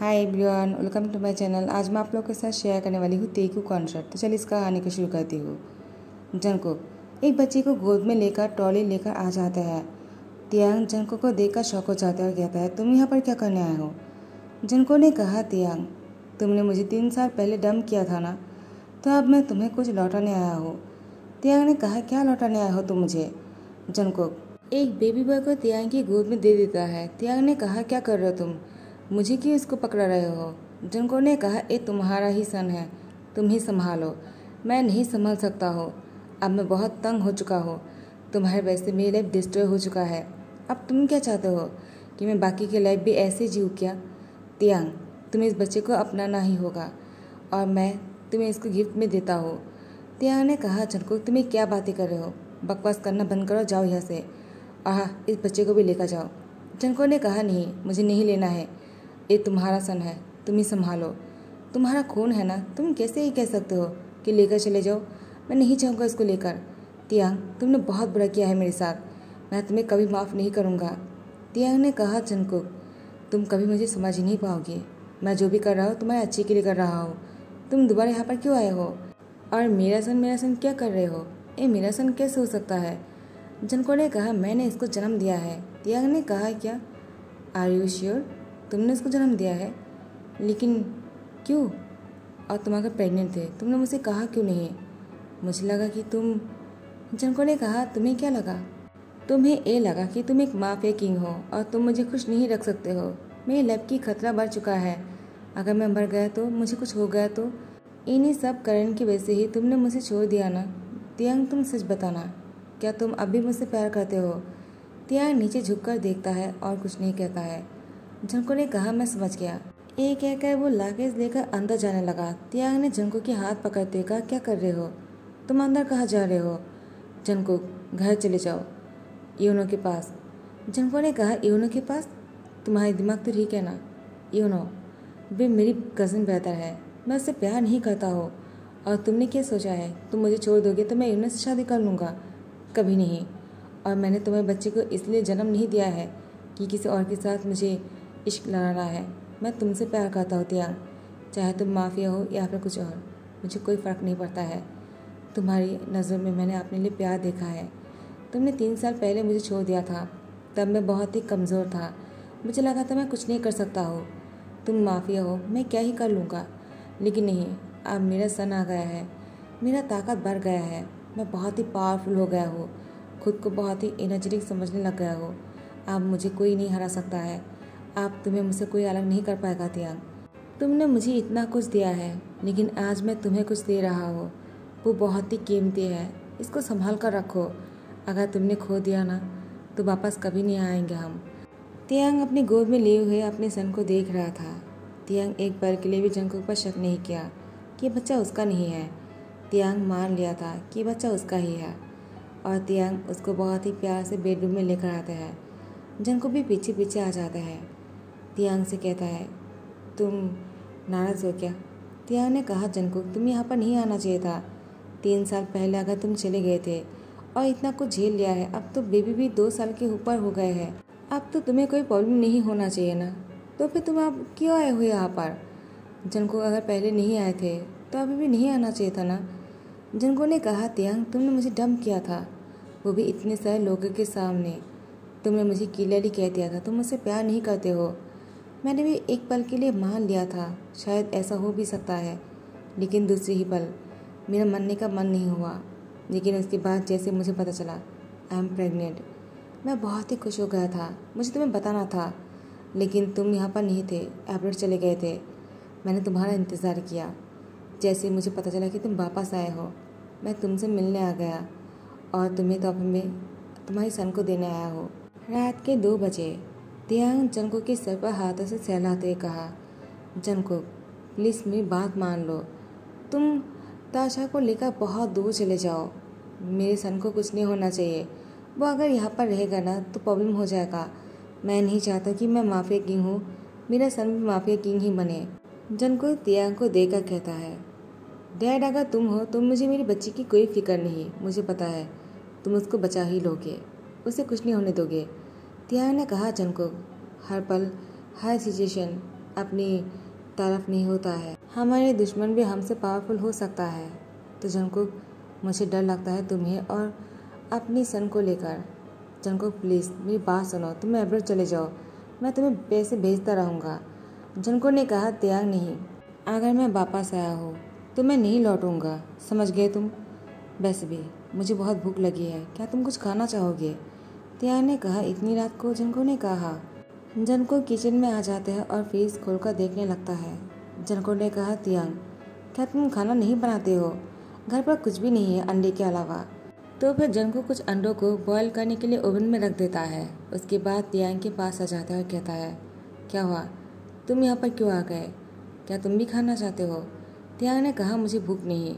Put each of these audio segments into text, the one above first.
Hi everyone, welcome to my channel. आज मैं आप लोगों के साथ शेयर करने वाली हूँ तेकू कॉन्सर्ट। तो चलिए इस कहानी को शुरू करती हूँ। जंगकुक एक बच्चे को गोद में लेकर ट्रॉली लेकर आ जाता है। तियांग जंगकुक को देखकर शौक हो जाता है और कहता है, तुम यहाँ पर क्या करने आए हो? जंगकुक ने कहा, तियांग तुमने मुझे 3 साल पहले डंप किया था ना, तो अब मैं तुम्हें कुछ लौटाने आया हूँ। तियांग ने कहा, क्या लौटाने आए हो तुम मुझे? जंगकुक एक बेबी बॉय को तियांग की गोद में दे देता है। तियांग ने कहा, क्या कर रहे हो तुम? मुझे क्यों इसको पकड़ा रहे हो? जंगकुक ने कहा, ये तुम्हारा ही सन है, तुम ही संभालो, मैं नहीं संभाल सकता हूँ। अब मैं बहुत तंग हो चुका हूँ, तुम्हारे वजह से मेरी लाइफ डिस्ट्रॉय हो चुका है। अब तुम क्या चाहते हो कि मैं बाकी की लाइफ भी ऐसे जीऊँ क्या? तियांग तुम्हें इस बच्चे को अपनाना ही होगा और मैं तुम्हें इसको गिफ्ट में देता हूँ। तियांग ने कहा, जंगकुक तुम्हें क्या बातें कर रहे हो? बकवास करना बंद करो, जाओ यहाँ से। हाँ, इस बच्चे को भी लेकर जाओ। जंगकुक ने कहा, नहीं, मुझे नहीं लेना है, ये तुम्हारा सन है, तुम ही संभालो, तुम्हारा खून है ना, तुम कैसे ही कह सकते हो कि लेकर चले जाओ? मैं नहीं चाहूँगा इसको लेकर। तियांग तुमने बहुत बुरा किया है मेरे साथ, मैं तुम्हें कभी माफ़ नहीं करूँगा। तियांग ने कहा, जंगकुक तुम कभी मुझे समझ ही नहीं पाओगे, मैं जो भी कर रहा हूँ तुम्हारे अच्छे के लिए कर रहा हूँ। तुम दोबारा यहाँ पर क्यों आए हो? और मेरा सन क्या कर रहे हो? ये मेरा सन कैसे हो सकता है? जंगकुक ने कहा, मैंने इसको जन्म दिया है। तियांग ने कहा, क्या? आर यू श्योर तुमने इसको जन्म दिया है? लेकिन क्यों? और तुम अगर प्रेग्नेंट थे तुमने मुझसे कहा क्यों नहीं? मुझे लगा कि तुम। जंगकुक ने कहा, तुम्हें क्या लगा? तुम्हें ये लगा कि तुम एक माफिया किंग हो और तुम मुझे खुश नहीं रख सकते हो। मेरी लाइफ की खतरा बढ़ चुका है, अगर मैं मर गया तो, मुझे कुछ हो गया तो, इन्हीं सब कारण की वजह से ही तुमने मुझे छोड़ दिया ना। तियांग तुम सच बताना, क्या तुम अब भी मुझसे प्यार करते हो? तियांग नीचे झुककर देखता है और कुछ नहीं कहता है। जंगकुक ने कहा, मैं समझ गया। एक कहकर वो लागेज लेकर अंदर जाने लगा। तियांग ने जंगकुक के हाथ पकड़ते कहा, क्या कर रहे हो? तुम अंदर कहाँ जा रहे हो? जंगकुक घर चले जाओ, यूनो के पास। जंगकुक ने कहा, यूनो के पास? तुम्हारी दिमाग तो ठीक है ना? यूनो वे मेरी कज़न बेहतर है, मैं उससे प्यार नहीं करता हूँ। और तुमने क्या सोचा है, तुम मुझे छोड़ दोगे तो मैं यूनो से शादी कर लूँगा? कभी नहीं। और मैंने तुम्हारे बच्चे को इसलिए जन्म नहीं दिया है कि किसी और के साथ मुझे इश्क लड़ाना है। मैं तुमसे प्यार करता हूँ तियांग, चाहे तुम माफिया हो या फिर कुछ और, मुझे कोई फ़र्क नहीं पड़ता है। तुम्हारी नज़र में मैंने अपने लिए प्यार देखा है। तुमने 3 साल पहले मुझे छोड़ दिया था, तब मैं बहुत ही कमज़ोर था, मुझे लगा था मैं कुछ नहीं कर सकता हूँ। तुम माफिया हो, मैं क्या ही कर लूँगा, लेकिन नहीं, अब मेरा सन आ गया है, मेरा ताकत बढ़ गया है, मैं बहुत ही पावरफुल हो गया हूँ, खुद को बहुत ही एनर्जेटिक समझने लग गया हूँ। अब मुझे कोई नहीं हरा सकता है, अब तुम्हें मुझसे कोई अलग नहीं कर पाएगा तियांग। तुमने मुझे इतना कुछ दिया है, लेकिन आज मैं तुम्हें कुछ दे रहा हूँ, वो बहुत ही कीमती है, इसको संभाल कर रखो। अगर तुमने खो दिया ना तो वापस कभी नहीं आएंगे हम। तियांग अपनी गोद में लिए हुए अपने सन को देख रहा था। तियांग एक पल के लिए भी जंगकुक पर शक नहीं किया कि बच्चा उसका नहीं है। तियांग मान लिया था कि बच्चा उसका ही है और तियांग उसको बहुत ही प्यार से बेडरूम में लेकर आता है। जंगकुक भी पीछे पीछे आ जाता है। तियांग से कहता है, तुम नाराज़ हो क्या? तियांग ने कहा, जंगकुक तुम यहाँ पर नहीं आना चाहिए था। 3 साल पहले अगर तुम चले गए थे और इतना कुछ झेल लिया है, अब तो बेबी भी 2 साल के ऊपर हो गए हैं, अब तो तुम्हें कोई प्रॉब्लम नहीं होना चाहिए ना, तो फिर तुम अब क्यों आए हो यहाँ पर? जंगकुक अगर पहले नहीं आए थे तो अभी भी नहीं आना चाहिए था ना। जंगकुक ने कहा, तियांग तुमने मुझे डंप किया था, वो भी इतने सारे लोगों के सामने। तुमने मुझे क्लियरली कह दिया था तुम मुझसे प्यार नहीं करते हो। मैंने भी एक पल के लिए मान लिया था शायद ऐसा हो भी सकता है, लेकिन दूसरे ही पल मेरा मानने का मन नहीं हुआ। लेकिन उसके बाद जैसे मुझे पता चला आई एम प्रेग्नेंट, मैं बहुत ही खुश हो गया था। मुझे तुम्हें बताना था, लेकिन तुम यहाँ पर नहीं थे, एब्रॉड चले गए थे। मैंने तुम्हारा इंतज़ार किया। जैसे मुझे पता चला कि तुम वापस आए हो, मैं तुमसे मिलने आ गया और तुम्हें तोहफे में तुम्हारी सन को देने आया हो। रात के 2 बजे तियांग जंगकुक के सर पर हाथों से सहलाते हुए कहा, जंगकुक प्लीज़ मेरी बात मान लो, तुम ताशा को लेकर बहुत दूर चले जाओ, मेरे सन को कुछ नहीं होना चाहिए। वो अगर यहाँ पर रहेगा ना तो प्रॉब्लम हो जाएगा। मैं नहीं चाहता कि मैं माफिया किंग हूँ, मेरा सन भी माफिया किंग ही बने। जंगकुक तियांग को देखकर कहता है, डैड अगर तुम हो तो मुझे मेरी बच्ची की कोई फिक्र नहीं, मुझे पता है तुम उसको बचा ही लोगे, उसे कुछ नहीं होने दोगे। तियांग ने कहा, जंगकुक हर पल हर सिचुएशन अपनी तरफ नहीं होता है। हमारे दुश्मन भी हमसे पावरफुल हो सकता है। तो जंगकुक, मुझे डर लगता है तुम्हें और अपनी सन को लेकर। जंगकुक प्लीज़ मेरी बात सुनो, तुम एब्रॉड चले जाओ, मैं तुम्हें पैसे भेजता रहूँगा। जंगकुक ने कहा त्याग नहीं, अगर मैं वापस आया हूँ तो मैं नहीं लौटूंगा, समझ गए तुम। वैसे भी मुझे बहुत भूख लगी है, क्या तुम कुछ खाना चाहोगे? त्याग ने कहा इतनी रात को? जंगकुक ने कहा। जंगकुक किचन में आ जाते हैं और फ्रीज खोलकर देखने लगता है। जंगकुक ने कहा त्याग, क्या तुम खाना नहीं बनाते हो? घर पर कुछ भी नहीं है अंडे के अलावा। तो फिर जंगकुक कुछ अंडों को बॉयल करने के लिए ओवन में रख देता है। उसके बाद त्याग के पास आ जाता है और कहता है क्या हुआ, तुम यहाँ पर क्यों आ गए? क्या तुम भी खाना चाहते हो? त्याग ने कहा मुझे भूख नहीं।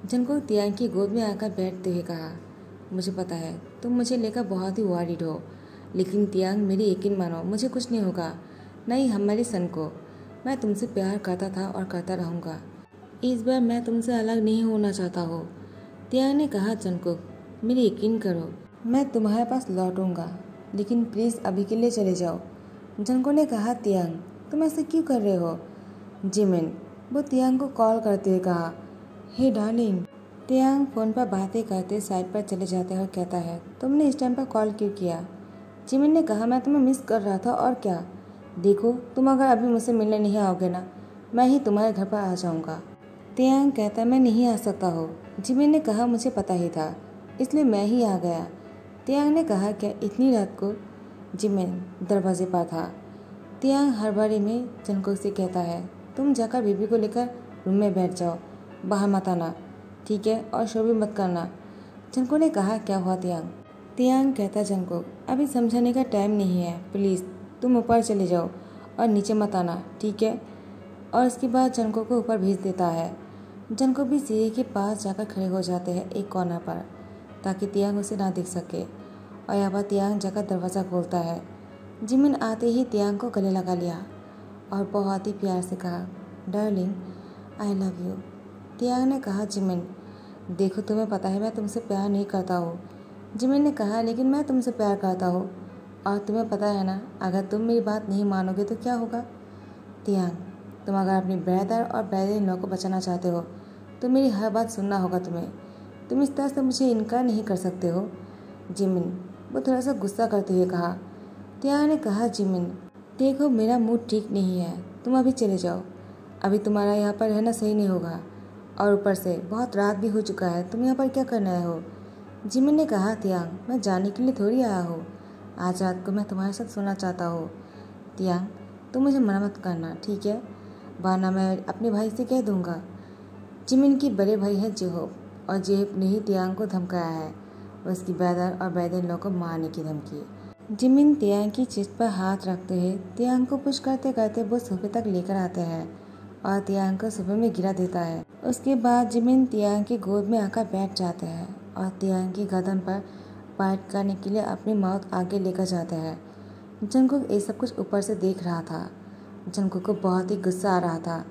जंगकुक त्याग की गोद में आकर बैठते हुए कहा मुझे पता है तुम मुझे लेकर बहुत ही वॉरिड हो, लेकिन त्याग मेरी यकीन मानो, मुझे कुछ नहीं होगा, नहीं हमारी सन को। मैं तुमसे प्यार करता था और करता रहूँगा। इस बार मैं तुमसे अलग नहीं होना चाहता हो। त्याग ने कहा जंगकुक मेरी यकीन करो, मैं तुम्हारे पास लौटूंगा, लेकिन प्लीज़ अभी के लिए चले जाओ। जंगकुक ने कहा त्याग तुम ऐसे क्यों कर रहे हो? जिमिन, वो त्याग को कॉल करते हुए कहा हे डार्लिंग। त्याग फ़ोन पर बातें करते साइड पर चले जाते हैं और कहता है तुमने इस टाइम पर कॉल क्यों किया? जिमिन ने कहा मैं तुम्हें मिस कर रहा था और क्या। देखो तुम अगर अभी मुझसे मिलने नहीं आओगे ना, मैं ही तुम्हारे घर पर आ जाऊंगा। त्याग कहता मैं नहीं आ सकता हो। जिमिन ने कहा मुझे पता ही था, इसलिए मैं ही आ गया। त्याग ने कहा क्या इतनी रात को? जिमिन दरवाजे पर था। त्याग हड़बड़ी में जंगकुक से कहता है तुम जाकर बेबी को लेकर रूम में बैठ जाओ, बाहर मत आना, ठीक है, और शोर भी मत करना। जंगकुक ने कहा क्या हुआ त्याग? त्याग कहता जंगकुक अभी समझाने का टाइम नहीं है, प्लीज़ तुम ऊपर चले जाओ और नीचे मत आना, ठीक है। और इसके बाद जंगकुक को ऊपर भेज देता है। जंगकुक भी सीढ़ी के पास जाकर खड़े हो जाते हैं एक कॉर्नर पर, ताकि त्याग उसे ना दिख सके। और यहाँ पर त्याग जाकर दरवाज़ा खोलता है। जिमिन आते ही त्याग को गले लगा लिया और बहुत ही प्यार से कहा डार्लिंग आई लव यू। त्याग ने कहा जिमिन देखो तुम्हें पता है मैं तुमसे प्यार नहीं करता हूँ। जिमिन ने कहा लेकिन मैं तुमसे प्यार करता हूँ और तुम्हें पता है ना, अगर तुम मेरी बात नहीं मानोगे तो क्या होगा? त्याग, तुम अगर अपनी ब्रदर और ब्रदर इन लॉ को बचाना चाहते हो तो मेरी हर बात सुनना होगा तुम्हें। तुम इस तरह से मुझे इनकार नहीं कर सकते हो। जिमिन, वो थोड़ा सा गुस्सा करते हुए कहा। त्याग ने कहा जिमिन देखो मेरा मूड ठीक नहीं है, तुम अभी चले जाओ, अभी तुम्हारा यहाँ पर रहना सही नहीं होगा, और ऊपर से बहुत रात भी हो चुका है, तुम यहाँ पर क्या करने आए हो? जिमिन ने कहा त्याग मैं जाने के लिए थोड़ी आया हूँ, आज रात को मैं तुम्हारे साथ सोना चाहता हूँ। त्याग तुम मुझे मना मत करना, ठीक है, वरना मैं अपने भाई से कह दूँगा। जिमिन के बड़े भाई हैं जेहोप, और जेहोप ने ही त्याग को धमकाया है, उसकी ब्रदर और ब्रदर इन लॉ को मारने की धमकी। जिमिन त्याग की चेस्ट पर हाथ रखते हुए त्याग को पुश करते करते वो सोफे तक लेकर आते हैं और त्याग को सोफे में गिरा देता है। उसके बाद जिमिन त्याग की गोद में आकर बैठ जाते हैं और त्याग की गर्दन पर बाइट करने के लिए अपनी माउथ आगे लेकर जाते हैं। जंगकुक ये सब कुछ ऊपर से देख रहा था। जंगकुक को बहुत ही गुस्सा आ रहा था,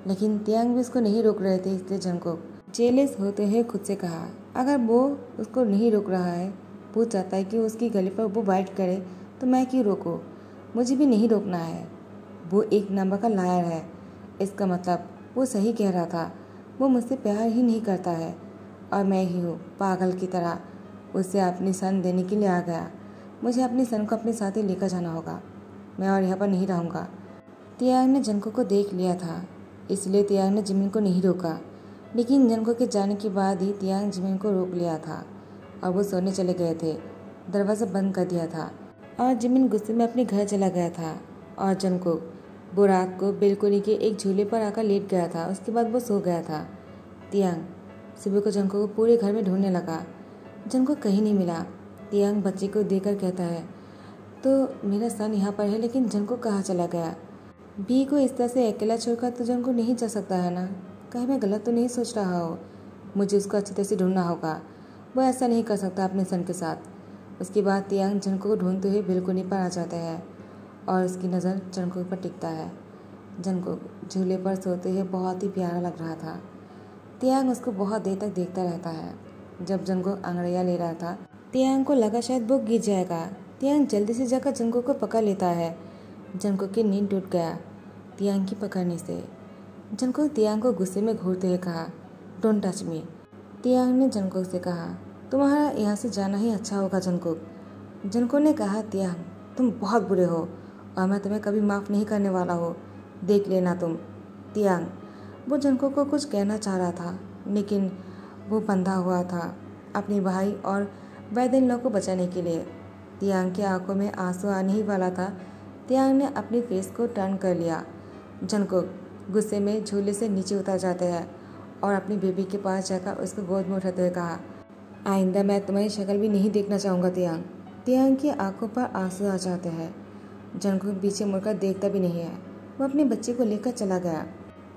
लेकिन त्याग भी उसको नहीं रोक रहे थे, इसलिए जंगकुक जेलस होते हुए खुद से कहा अगर वो उसको नहीं रोक रहा है, पूछ चाहता है कि उसकी गले पर वो बाइट करे, तो मैं क्यों रोकूं? मुझे भी नहीं रोकना है। वो एक नंबर का लायर है, इसका मतलब वो सही कह रहा था, वो मुझसे प्यार ही नहीं करता है और मैं ही हूँ पागल की तरह उसे अपनी सन देने के लिए आ गया। मुझे अपनी सन को अपने साथ ही लेकर जाना होगा, मैं और यहाँ पर नहीं रहूँगा। त्याग ने जंगकुक को देख लिया था, इसलिए त्याग ने जिमिन को नहीं रोका, लेकिन जंगकुक के जाने के बाद ही त्याग जिमिन को रोक लिया था और वो सोने चले गए थे। दरवाज़ा बंद कर दिया था और जिमिन गुस्से में अपने घर चला गया था और जंगकुक वो रात को बेलकोनी के एक झूले पर आकर लेट गया था। उसके बाद वो सो गया था। त्याग सुबह को जंगकुक को पूरे घर में ढूंढने लगा, जंगकुक कहीं नहीं मिला। त्याग बच्चे को देखकर कहता है तो मेरा सन यहाँ पर है, लेकिन जंगकुक कहाँ चला गया? बी को इस तरह से अकेला छोड़कर तो जंगकुक नहीं जा सकता है ना, कहीं मैं गलत तो नहीं सोच रहा हो? मुझे उसको अच्छी तरह से ढूंढना होगा, वो ऐसा नहीं कर सकता अपने सन के साथ। उसके बाद त्याग जंगकुक को ढूंढते हुए बेलकोनी पर आ जाता है और उसकी नज़र जंगकुक पर टिकता है। जंगकुक झूले पर सोते हुए बहुत ही प्यारा लग रहा था। त्याग उसको बहुत देर तक देखता रहता है। जब जंगकुक अंगड़ैया ले रहा था, त्याग को लगा शायद वो गिर जाएगा। त्याग जल्दी से जाकर जंगकुक को पकड़ लेता है। जंगकुक की नींद टूट गया तियांग की पकड़ने से। जंगकुक तियांग को गुस्से में घूरते हुए कहा, डोंट टच मी। तियांग ने जंगकुक से कहा, तुम्हारा यहाँ से जाना ही अच्छा होगा जंगकुक। जंगकुक ने कहा, तियांग तुम बहुत बुरे हो और मैं तुम्हें कभी माफ़ नहीं करने वाला हो, देख लेना तुम। तियांग, वो जंगकुक को कुछ कहना चाह रहा था लेकिन वो बंधा हुआ था अपने भाई और वैदेन को बचाने के लिए। तियांग की आंखों में आंसू आने ही वाला था। तियांग ने अपनी फेस को टर्न कर लिया। जंगकुक गुस्से में झूले से नीचे उतर जाते हैं और अपनी बेबी के पास जाकर उसको गोद में उठाते हुए कहा, आइंदा मैं तुम्हारी शक्ल भी नहीं देखना चाहूँगा तियांग। तियांग की आंखों पर आंसू आ जाते हैं। जंगकुक पीछे मुड़कर देखता भी नहीं है। वो अपने बच्चे को लेकर चला गया।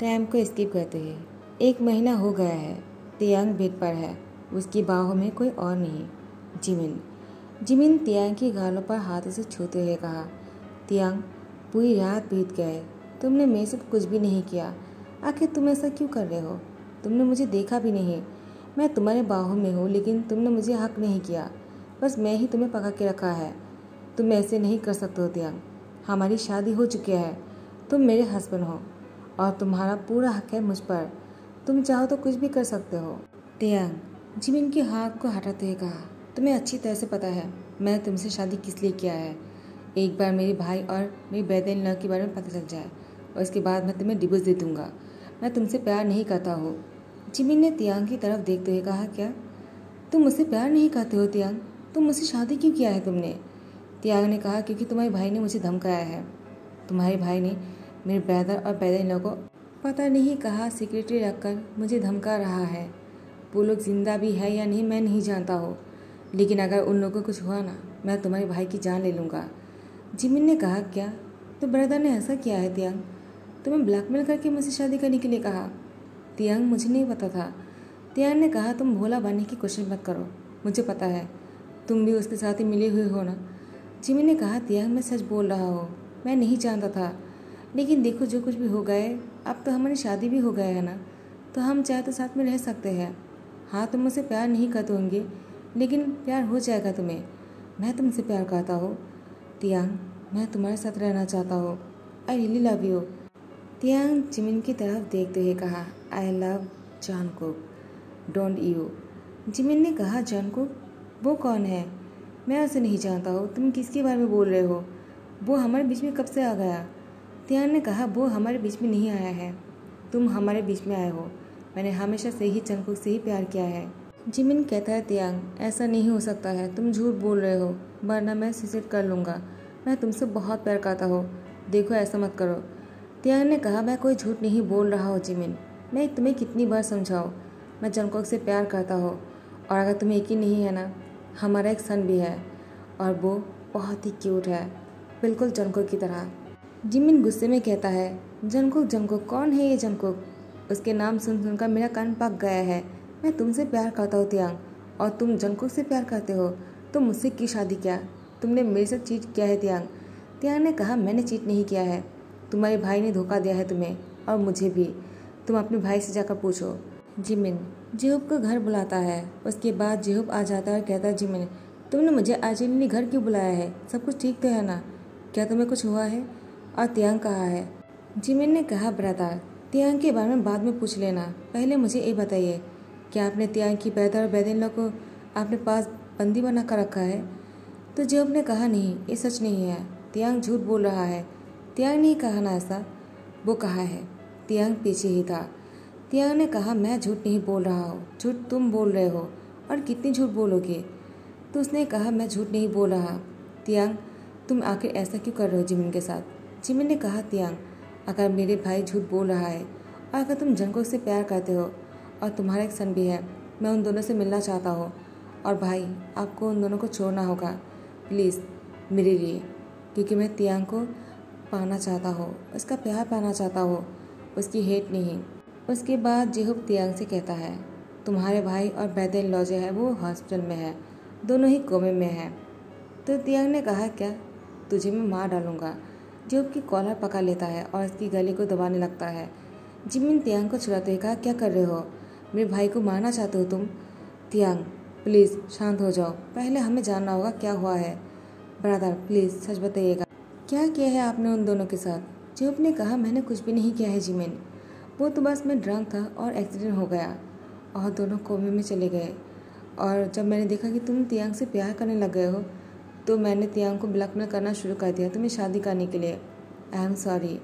टाइम को स्किप करते हुए 1 महीना हो गया है। तियांग बेड पर है, उसकी बाहों में कोई और नहीं, जिमिन। जिमिन तियांग की गालों पर हाथ से छूते हुए कहा, तियांग पूरी रात बीत गए, तुमने मेरे से कुछ भी नहीं किया, आखिर तुम ऐसा क्यों कर रहे हो? तुमने मुझे देखा भी नहीं, मैं तुम्हारे बाहों में हूँ लेकिन तुमने मुझे हक नहीं किया, बस मैं ही तुम्हें पकड़ के रखा है। तुम ऐसे नहीं कर सकते हो तियांग, हमारी शादी हो चुकी है, तुम मेरे हस्बैंड हो और तुम्हारा पूरा हक है मुझ पर, तुम चाहो तो कुछ भी कर सकते हो। तियांग जिमिन के हाथ को हटाते हुए कहा, तुम्हें अच्छी तरह से पता है मैं तुमसे शादी किस लिए किया है। एक बार मेरे भाई और मेरी बेदन के बारे में पता चल जाए और इसके बाद मैं तुम्हें डिवोर्स दे दूंगा। मैं तुमसे प्यार नहीं करता हूँ। जिमिन ने तियांग की तरफ देखते हुए कहा, क्या तुम मुझसे प्यार नहीं करते हो तियांग? तुम मुझसे शादी क्यों किया है तुमने? तियांग ने कहा, क्योंकि तुम्हारे भाई ने मुझे धमकाया है। तुम्हारे भाई ने मेरे ब्रदर और बेदन को पता नहीं कहा सिक्योरिटी रखकर मुझे धमका रहा है। वो लोग जिंदा भी है या नहीं मैं नहीं जानता हूँ, लेकिन अगर उन लोगों को कुछ हुआ ना, मैं तुम्हारे भाई की जान ले लूँगा। जिमिन ने कहा, क्या तो ब्रदर ने ऐसा किया है तियांग? तुम्हें ब्लैकमेल करके मुझसे शादी करने के लिए कहा? तियांग, मुझे नहीं पता था। तियांग ने कहा, तुम भोला बनने की कोशिश मत करो, मुझे पता है तुम भी उसके साथ ही मिले हुए हो ना। जिमिन ने कहा, तियांग मैं सच बोल रहा हूँ, मैं नहीं जानता था, लेकिन देखो जो कुछ भी हो गए, अब तो हमारी शादी भी हो गया है ना, तो हम चाहे तो साथ में रह सकते हैं। हाँ तुम मुझसे प्यार नहीं करते होंगे, लेकिन प्यार हो जाएगा तुम्हें। मैं तुमसे प्यार करता हूँ तियांग, मैं तुम्हारे साथ रहना चाहता हूँ। I really love you. तियांग जिमिन की तरफ देखते हुए कहा, I love Jungkook, don't you. Jimin ने कहा, जंगकुक वो कौन है? मैं उसे नहीं जानता हूँ, तुम किसके बारे में बोल रहे हो? वो हमारे बीच में कब से आ गया? तियांग ने कहा, वो हमारे बीच में नहीं आया है, तुम हमारे बीच में आए हो। मैंने हमेशा से ही जंगकुक से ही प्यार किया है। जिमिन कहता है, तियांग ऐसा नहीं हो सकता है, तुम झूठ बोल रहे हो, वरना मैं सुसाइड कर लूँगा। मैं तुमसे बहुत प्यार करता हूँ, देखो ऐसा मत करो। तियांग ने कहा, मैं कोई झूठ नहीं बोल रहा हूँ जिमिन, मैं तुम्हें कितनी बार समझाऊँ, मैं जंगकुक से प्यार करता हूँ। और अगर तुम्हें यकीन नहीं है ना, हमारा एक सन भी है और वो बहुत ही क्यूट है, बिल्कुल जंगकुक की तरह। जिमिन गुस्से में कहता है, जंगकुक जंगकुक कौन है ये जंगकुक? उसके नाम सुन सुनकर मेरा कान पक गया है। मैं तुमसे प्यार करता हूँ तियांग और तुम जंगकुक से प्यार करते हो, तो मुझसे क्यों शादी किया? तुमने मेरे साथ चीट किया है तियांग। तियांग ने कहा, मैंने चीट नहीं किया है, तुम्हारे भाई ने धोखा दिया है तुम्हें और मुझे भी, तुम अपने भाई से जाकर पूछो। जिमिन जेहूब को घर बुलाता है, उसके बाद जेहूब आ जाता है और कहता है, जिमिन तुमने मुझे अर्जेंटली घर क्यों बुलाया है? सब कुछ ठीक तो है ना? क्या तुम्हें कुछ हुआ है? और तियांग कहाँ है? जिमिन ने कहा, ब्रदर तियांग के बारे में बाद में पूछ लेना, पहले मुझे ये बताइए, क्या आपने तियांग की ब्रदर और बेदिन को आपने पास बंदी बना कर रखा है? तो जेहूब ने कहा, नहीं ये सच नहीं है, तियांग झूठ बोल रहा है। तियांग ने कहा ना ऐसा, वो कहा है, तियांग पीछे ही था। तियांग ने कहा, मैं झूठ नहीं बोल रहा हूँ, झूठ तुम बोल रहे हो, और कितनी झूठ बोलोगे? तो उसने कहा, मैं झूठ नहीं बोल रहा। तियांग तुम आखिर ऐसा क्यों कर रहे हो जिमिन के साथ? जिमिन ने कहा, तियांग अगर मेरे भाई झूठ बोल रहा है और अगर तुम जंगकुक से प्यार करते हो और तुम्हारा एक सन भी है, मैं उन दोनों से मिलना चाहता हूँ, और भाई आपको उन दोनों को छोड़ना होगा प्लीज़ मेरे लिए, क्योंकि मैं तियांग को पाना चाहता हूँ, उसका प्यार पाना चाहता हूँ, उसकी हेट नहीं। उसके बाद जेहूब तियांग से कहता है, तुम्हारे भाई और बेदिन जो है वो हॉस्पिटल में है, दोनों ही कोमे में है। तो तियांग ने कहा, क्या तुझे मैं मार डालूंगा। जेहूब की कॉलर पकड़ लेता है और उसकी गले को दबाने लगता है। जिमिन तियांग को छुड़ाते हुए कहा, क्या कर रहे हो? मेरे भाई को मारना चाहते हो तुम? तियांग प्लीज़ शांत हो जाओ, पहले हमें जानना होगा क्या हुआ है। ब्रदर प्लीज़ सच बताइएगा, क्या किया है आपने उन दोनों के साथ? जेहोप ने कहा, मैंने कुछ भी नहीं किया है जिमिन, वो तो बस मैं ड्रंक था और एक्सीडेंट हो गया और दोनों कोमे में चले गए। और जब मैंने देखा कि तुम तियांग से प्यार करने लग गए हो तो मैंने तियांग को ब्लैकमेल करना शुरू कर दिया तुम्हें शादी करने के लिए। I am sorry.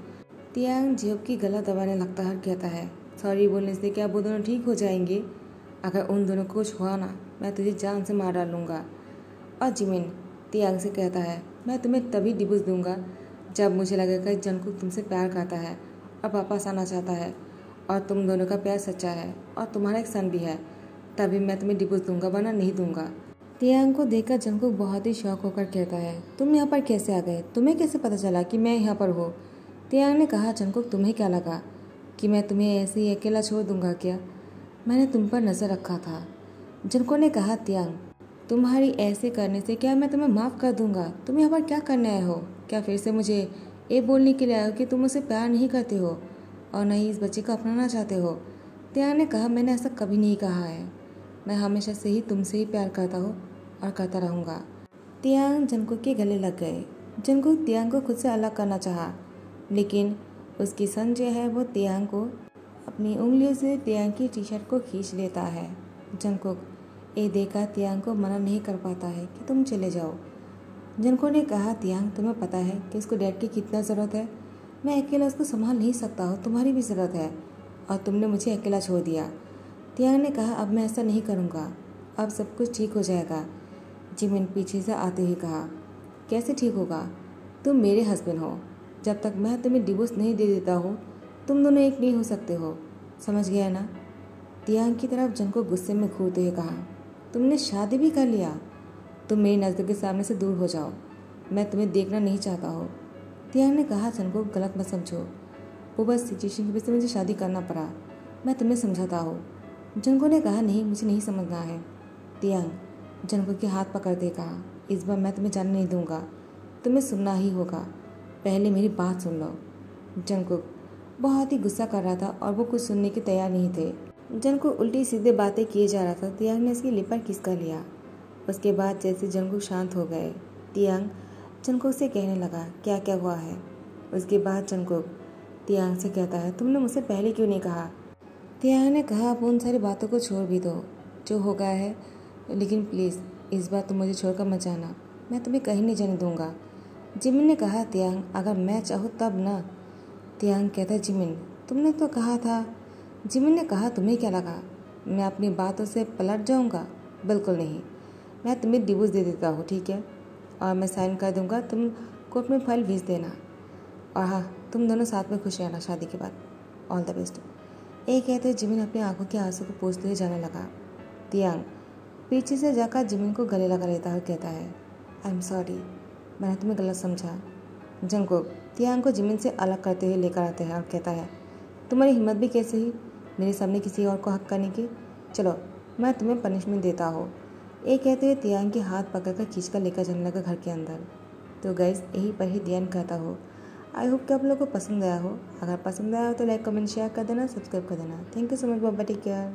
तियांग जेहोप की गला दबाने लगता है और कहता है, सॉरी बोलने से क्या वो दोनों ठीक हो जाएंगे? अगर उन दोनों को कुछ हुआ ना, मैं तुझे जान से मार डालूंगा। और जिमिन तियांग से कहता है, मैं तुम्हें तभी डिवोर्स दूंगा जब मुझे लगेगा कि जंगकुक तुमसे प्यार करता है और वापस आना चाहता है और तुम दोनों का प्यार सच्चा है और तुम्हारा एक सन भी है, तभी मैं तुम्हें डिवोर्स दूंगा, वरना नहीं दूंगा। तियांग को देखकर जंगकुक बहुत ही शौक होकर कहता है, तुम यहाँ पर कैसे आ गए? तुम्हें कैसे पता चला कि मैं यहाँ पर हूँ? तियांग ने कहा, जंगकुक तुम्हें क्या लगा कि मैं तुम्हें ऐसे ही अकेला छोड़ दूंगा क्या? मैंने तुम पर नज़र रखा था। जंगकुक ने कहा, तियांग तुम्हारी ऐसे करने से क्या मैं तुम्हें माफ़ कर दूंगा? तुम यहाँ पर क्या करने आए हो? क्या फिर से मुझे ये बोलने के लिए आए हो कि तुम मुझसे प्यार नहीं करते हो और न ही इस बच्चे को अपनाना चाहते हो? तियांग ने कहा, मैंने ऐसा कभी नहीं कहा है। मैं हमेशा से ही तुमसे ही प्यार करता हूँ और करता रहूँगा। तियांग जंगकुक के गले लग गए। जंगकुक तियांग को खुद से अलग करना चाहा, लेकिन उसकी सन जो है वो तियांग को अपनी उंगलियों से तियांग की टी शर्ट को खींच लेता है। जंगकुक ये देखकर तियांग को मना नहीं कर पाता है कि तुम चले जाओ। जंगकुक ने कहा, तियांग तुम्हें पता है कि उसको डैड की कितना ज़रूरत है? मैं अकेला उसको संभाल नहीं सकता हूँ, तुम्हारी भी ज़रूरत है और तुमने मुझे अकेला छोड़ दिया। तियांग ने कहा, अब मैं ऐसा नहीं करूँगा, अब सब कुछ ठीक हो जाएगा। जिमिन पीछे से आते हुए कहा, कैसे ठीक होगा? तुम मेरे हस्बैंड हो, जब तक मैं तुम्हें डिवोर्स नहीं दे देता हूँ तुम दोनों एक नहीं हो सकते हो, समझ गया ना? तियांग की तरफ जंगकुक गुस्से में घूरते हुए कहा, तुमने शादी भी कर लिया? तुम मेरी नज़र के सामने से दूर हो जाओ, मैं तुम्हें देखना नहीं चाहता हूँ। तियांग ने कहा, जंगकुक गलत मत समझो, वो बस सिचुएशन की वजह से मुझे शादी करना पड़ा, मैं तुम्हें समझाता हूँ। जंगकुक ने कहा, नहीं मुझे नहीं समझना है। तियांग जंगकुक के हाथ पकड़ते कहा, इस बार मैं तुम्हें जाने नहीं दूंगा, तुम्हें सुनना ही होगा, पहले मेरी बात सुन लो। जंगकुक बहुत ही गुस्सा कर रहा था और वो कुछ सुनने के तैयार नहीं थे। जंगकुक उल्टी सीधे बातें किए जा रहा था। तियांग ने उसकी लिप पर किस कर लिया। उसके बाद जैसे जंगकुक शांत हो गए, तियांग जंगकुक से कहने लगा, क्या क्या हुआ है? उसके बाद जंगकुक तियांग से कहता है, तुमने मुझसे पहले क्यों नहीं कहा? तियांग ने कहा, अब उन सारी बातों को छोड़ भी दो जो हो गया है, लेकिन प्लीज़ इस बार तुम मुझे छोड़कर मत जाना, मैं तुम्हें कहीं नहीं जाने दूंगा। जिमिन ने कहा, तियांग अगर मैं चाहूँ तब ना। तियांग कहता है, जिमिन तुमने तो कहा था। जिमिन ने कहा, तुम्हें क्या लगा मैं अपनी बातों से पलट जाऊंगा? बिल्कुल नहीं, मैं तुम्हें डिवोर्स दे देता हूँ, ठीक है, और मैं साइन कर दूंगा, तुम कोर्ट में फाइल भेज देना और हाँ तुम दोनों साथ में खुश रहना शादी के बाद, ऑल द बेस्ट। एक कहते जिमिन अपनी आंखों के आंसू को पोंछते हुए जाने लगा। तियांग पीछे से जाकर जिमिन को गले लगा लेता है और कहता है, आई एम सॉरी, मैंने तुम्हें गलत समझा। जंगकुक तियांग को जिमिन से अलग करते हुए लेकर आता है और कहता है, तुम्हारी हिम्मत भी कैसे ही मेरे सामने किसी और को हक करने की? चलो मैं तुम्हें पनिशमेंट देता हूँ। एक कहते हुए तियांग के हाथ पकड़कर खींचकर लेकर जाने लगा घर के अंदर। तो गाइस यहीं पर ही ध्यान करता हो। आई होप कि आप लोगों को पसंद आया हो। अगर पसंद आया हो तो लाइक कमेंट शेयर कर देना, सब्सक्राइब कर देना। Thank you so much, bye bye, take care.